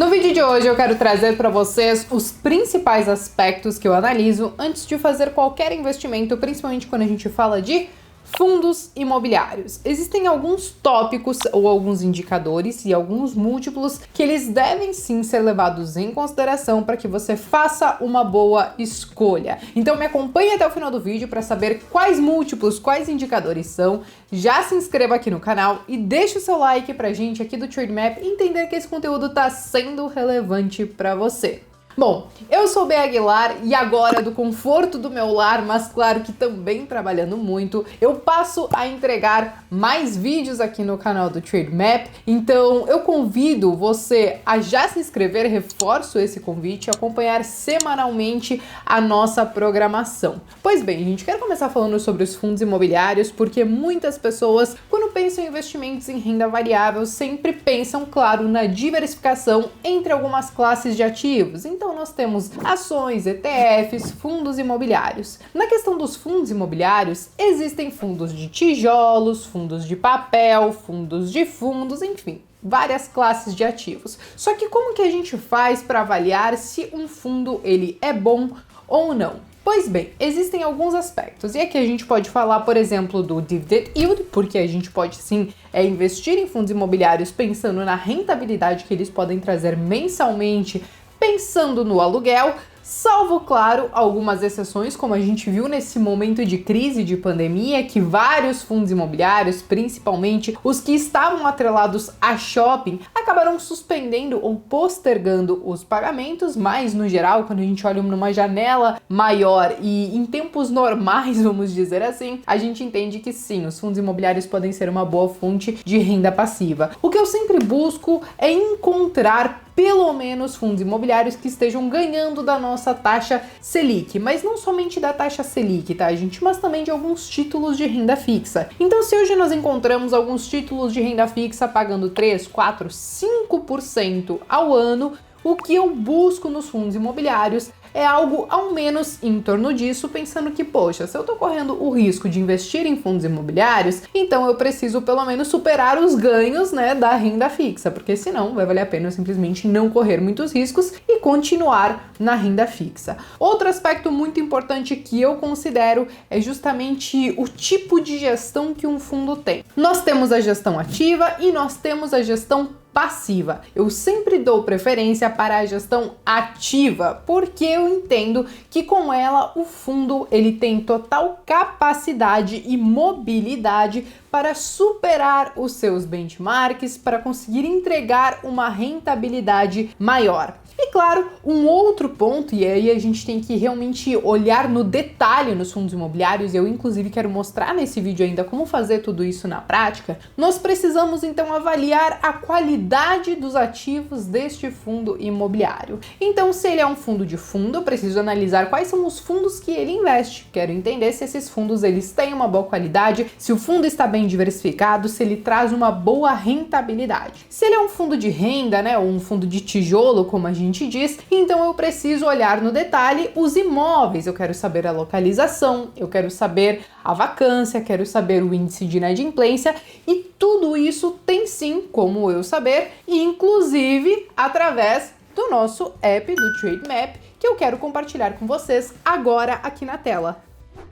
No vídeo de hoje eu quero trazer para vocês os principais aspectos que eu analiso antes de fazer qualquer investimento, principalmente quando a gente fala de fundos imobiliários. Existem alguns tópicos ou alguns indicadores e alguns múltiplos que eles devem sim ser levados em consideração para que você faça uma boa escolha. Então me acompanhe até o final do vídeo para saber quais múltiplos, quais indicadores são. Já se inscreva aqui no canal e deixe o seu like pra gente aqui do Trademap entender que esse conteúdo está sendo relevante para você. Bom, eu sou Bea Aguilar e agora do conforto do meu lar, mas claro que também trabalhando muito, eu passo a entregar mais vídeos aqui no canal do Trademap, então eu convido você a já se inscrever, reforço esse convite, e acompanhar semanalmente a nossa programação. Pois bem, a gente quer começar falando sobre os fundos imobiliários, porque muitas pessoas, quando pensam em investimentos em renda variável, sempre pensam, claro, na diversificação entre algumas classes de ativos. Então nós temos ações, ETFs, fundos imobiliários. Na questão dos fundos imobiliários, existem fundos de tijolos, fundos de papel, fundos de fundos, enfim, várias classes de ativos. Só que como que a gente faz para avaliar se um fundo ele é bom ou não? Pois bem, existem alguns aspectos, e aqui a gente pode falar, por exemplo, do dividend yield, porque a gente pode sim investir em fundos imobiliários pensando na rentabilidade que eles podem trazer mensalmente, pensando no aluguel, salvo, claro, algumas exceções, como a gente viu nesse momento de crise de pandemia, que vários fundos imobiliários, principalmente os que estavam atrelados a shopping, acabaram suspendendo ou postergando os pagamentos, mas no geral, quando a gente olha numa janela maior e em tempos normais, vamos dizer assim, a gente entende que sim, os fundos imobiliários podem ser uma boa fonte de renda passiva. O que eu sempre busco é encontrar pelo menos fundos imobiliários que estejam ganhando da nossa taxa Selic, mas não somente da taxa Selic, tá, gente? Mas também de alguns títulos de renda fixa. Então, se hoje nós encontramos alguns títulos de renda fixa pagando 3, 4, 5% ao ano, o que eu busco nos fundos imobiliários é algo ao menos em torno disso, pensando que, poxa, se eu tô correndo o risco de investir em fundos imobiliários, então eu preciso pelo menos superar os ganhos, né, da renda fixa, porque senão vai valer a pena eu simplesmente não correr muitos riscos e continuar na renda fixa. Outro aspecto muito importante que eu considero é justamente o tipo de gestão que um fundo tem. Nós temos a gestão ativa e nós temos a gestão passiva. Eu sempre dou preferência para a gestão ativa, porque eu entendo que com ela o fundo ele tem total capacidade e mobilidade para superar os seus benchmarks, para conseguir entregar uma rentabilidade maior. E claro, um outro ponto, e aí a gente tem que realmente olhar no detalhe nos fundos imobiliários, e eu inclusive quero mostrar nesse vídeo ainda como fazer tudo isso na prática, nós precisamos então avaliar a qualidade dos ativos deste fundo imobiliário. Então, se ele é um fundo de fundo, eu preciso analisar quais são os fundos que ele investe. Quero entender se esses fundos eles têm uma boa qualidade, se o fundo está bem diversificado, se ele traz uma boa rentabilidade. Se ele é um fundo de renda, né, ou um fundo de tijolo, como a gente diz, então eu preciso olhar no detalhe os imóveis, eu quero saber a localização, eu quero saber a vacância, quero saber o índice de inadimplência e tudo isso tem sim como eu saber, e inclusive através do nosso app do Trademap, que eu quero compartilhar com vocês agora aqui na tela.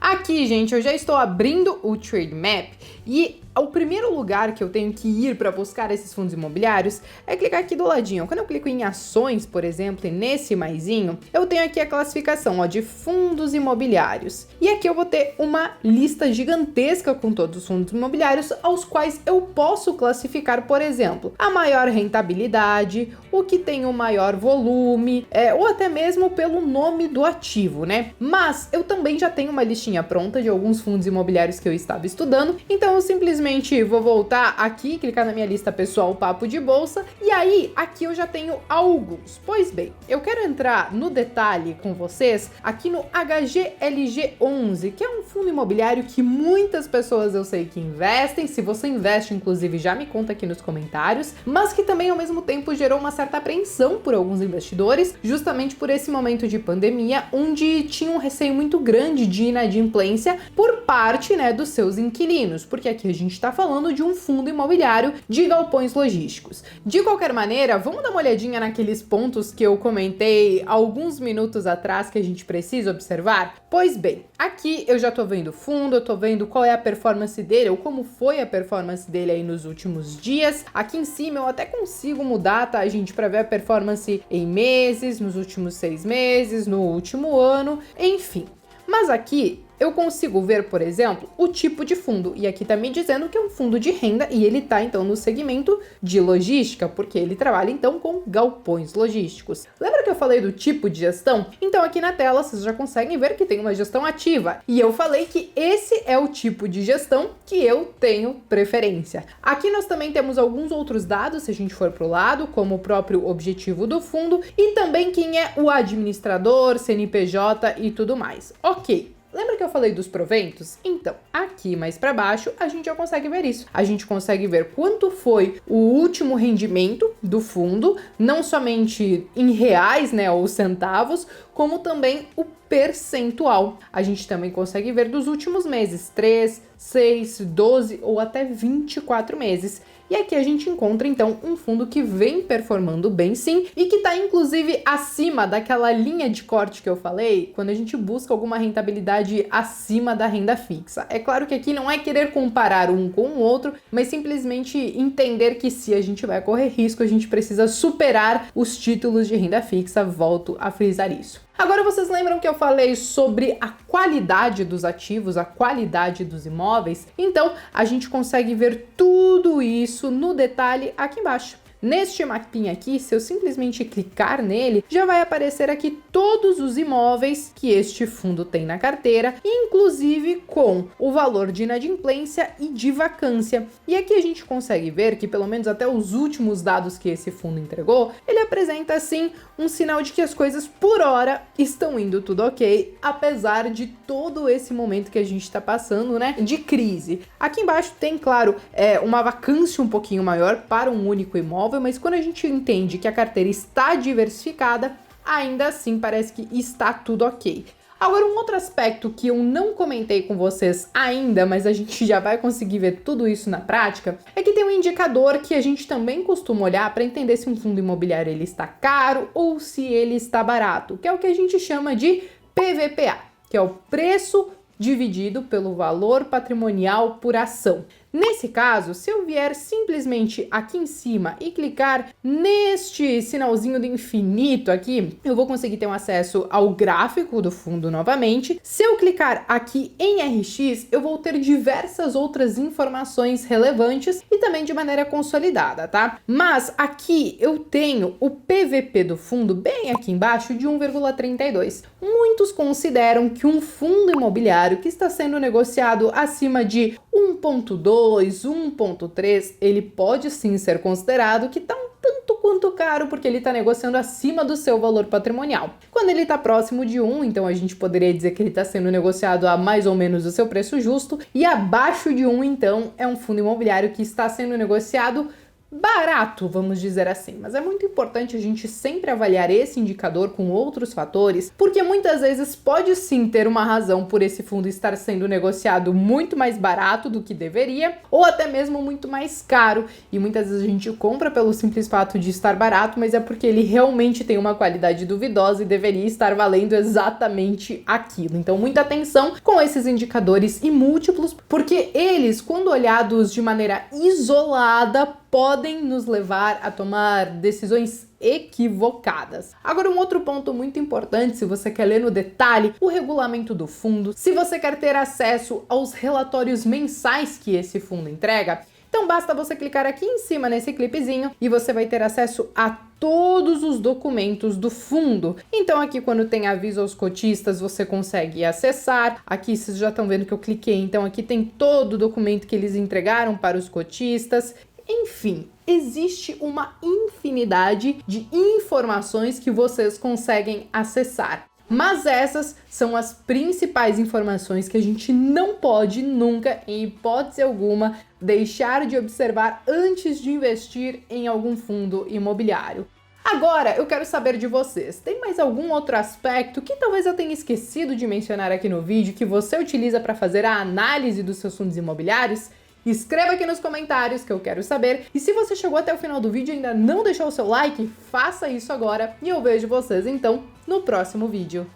Aqui, gente, eu já estou abrindo o Trademap e o primeiro lugar que eu tenho que ir para buscar esses fundos imobiliários é clicar aqui do ladinho. Quando eu clico em ações, por exemplo, e nesse maisinho, eu tenho aqui a classificação, ó, de fundos imobiliários. E aqui eu vou ter uma lista gigantesca com todos os fundos imobiliários aos quais eu posso classificar, por exemplo, a maior rentabilidade, o que tem o maior volume, ou até mesmo pelo nome do ativo, né? Mas eu também já tenho uma listinha pronta de alguns fundos imobiliários que eu estava estudando, então eu simplesmente vou voltar aqui, clicar na minha lista pessoal Papo de Bolsa, e aí aqui eu já tenho alguns. Pois bem, eu quero entrar no detalhe com vocês aqui no HGLG11, que é um fundo imobiliário que muitas pessoas eu sei que investem. Se você investe, inclusive, já me conta aqui nos comentários, mas que também ao mesmo tempo gerou uma certa apreensão por alguns investidores, justamente por esse momento de pandemia, onde tinha um receio muito grande de inadimplência por parte, né, dos seus inquilinos, porque porque aqui a gente está falando de um fundo imobiliário de galpões logísticos. De qualquer maneira, vamos dar uma olhadinha naqueles pontos que eu comentei alguns minutos atrás que a gente precisa observar? Pois bem, aqui eu já estou vendo o fundo, eu estou vendo qual é a performance dele, ou como foi a performance dele aí nos últimos dias. Aqui em cima eu até consigo mudar, tá, gente, para ver a performance em meses, nos últimos 6 meses, no último ano, enfim. Mas aqui eu consigo ver, por exemplo, o tipo de fundo, e aqui tá me dizendo que é um fundo de renda e ele tá então no segmento de logística, porque ele trabalha então com galpões logísticos. Lembra que eu falei do tipo de gestão? Então aqui na tela vocês já conseguem ver que tem uma gestão ativa, e eu falei que esse é o tipo de gestão que eu tenho preferência. Aqui nós também temos alguns outros dados, se a gente for pro lado, como o próprio objetivo do fundo e também quem é o administrador, CNPJ e tudo mais. Ok. Lembra que eu falei dos proventos? Então, aqui mais para baixo, a gente já consegue ver isso. A gente consegue ver quanto foi o último rendimento do fundo, não somente em reais, né, ou centavos, como também o percentual. A gente também consegue ver dos últimos meses, 3, 6, 12 ou até 24 meses. E aqui a gente encontra, então, um fundo que vem performando bem sim e que está, inclusive, acima daquela linha de corte que eu falei, quando a gente busca alguma rentabilidade acima da renda fixa. É claro que aqui não é querer comparar um com o outro, mas simplesmente entender que se a gente vai correr risco, a gente precisa superar os títulos de renda fixa, volto a frisar isso. Agora vocês lembram que eu falei sobre a qualidade dos ativos, a qualidade dos imóveis? Então a gente consegue ver tudo isso no detalhe aqui embaixo. Neste mapinha aqui, se eu simplesmente clicar nele, já vai aparecer aqui todos os imóveis que este fundo tem na carteira, inclusive com o valor de inadimplência e de vacância. E aqui a gente consegue ver que, pelo menos até os últimos dados que esse fundo entregou, ele apresenta, assim, um sinal de que as coisas, por hora, estão indo tudo ok, apesar de todo esse momento que a gente está passando, né, de crise. Aqui embaixo tem, claro, uma vacância um pouquinho maior para um único imóvel, mas quando a gente entende que a carteira está diversificada, ainda assim parece que está tudo ok. Agora, um outro aspecto que eu não comentei com vocês ainda, mas a gente já vai conseguir ver tudo isso na prática, é que tem um indicador que a gente também costuma olhar para entender se um fundo imobiliário ele está caro ou se ele está barato, que é o que a gente chama de PVPA, que é o preço dividido pelo valor patrimonial por ação. Nesse caso, se eu vier simplesmente aqui em cima e clicar neste sinalzinho do infinito aqui, eu vou conseguir ter um acesso ao gráfico do fundo novamente. Se eu clicar aqui em RX, eu vou ter diversas outras informações relevantes e também de maneira consolidada, tá? Mas aqui eu tenho o PVP do fundo bem aqui embaixo de 1,32. Muitos consideram que um fundo imobiliário que está sendo negociado acima de 1,2, 1,3, ele pode sim ser considerado que está um tanto quanto caro, porque ele está negociando acima do seu valor patrimonial. Quando ele está próximo de 1, então a gente poderia dizer que ele está sendo negociado a mais ou menos o seu preço justo, e abaixo de 1, então, é um fundo imobiliário que está sendo negociado barato, vamos dizer assim. Mas é muito importante a gente sempre avaliar esse indicador com outros fatores, porque muitas vezes pode sim ter uma razão por esse fundo estar sendo negociado muito mais barato do que deveria, ou até mesmo muito mais caro, e muitas vezes a gente compra pelo simples fato de estar barato, mas é porque ele realmente tem uma qualidade duvidosa e deveria estar valendo exatamente aquilo. Então muita atenção com esses indicadores e múltiplos, porque eles, quando olhados de maneira isolada, podem nos levar a tomar decisões equivocadas. Agora, um outro ponto muito importante, se você quer ler no detalhe o regulamento do fundo, se você quer ter acesso aos relatórios mensais que esse fundo entrega, então basta você clicar aqui em cima nesse clipezinho e você vai ter acesso a todos os documentos do fundo. Então aqui quando tem aviso aos cotistas você consegue acessar. Aqui vocês já estão vendo que eu cliquei, então aqui tem todo o documento que eles entregaram para os cotistas. Enfim, existe uma infinidade de informações que vocês conseguem acessar. Mas essas são as principais informações que a gente não pode nunca, em hipótese alguma, deixar de observar antes de investir em algum fundo imobiliário. Agora, eu quero saber de vocês, tem mais algum outro aspecto que talvez eu tenha esquecido de mencionar aqui no vídeo que você utiliza para fazer a análise dos seus fundos imobiliários? Escreva aqui nos comentários que eu quero saber. E se você chegou até o final do vídeo e ainda não deixou o seu like, faça isso agora e eu vejo vocês então no próximo vídeo.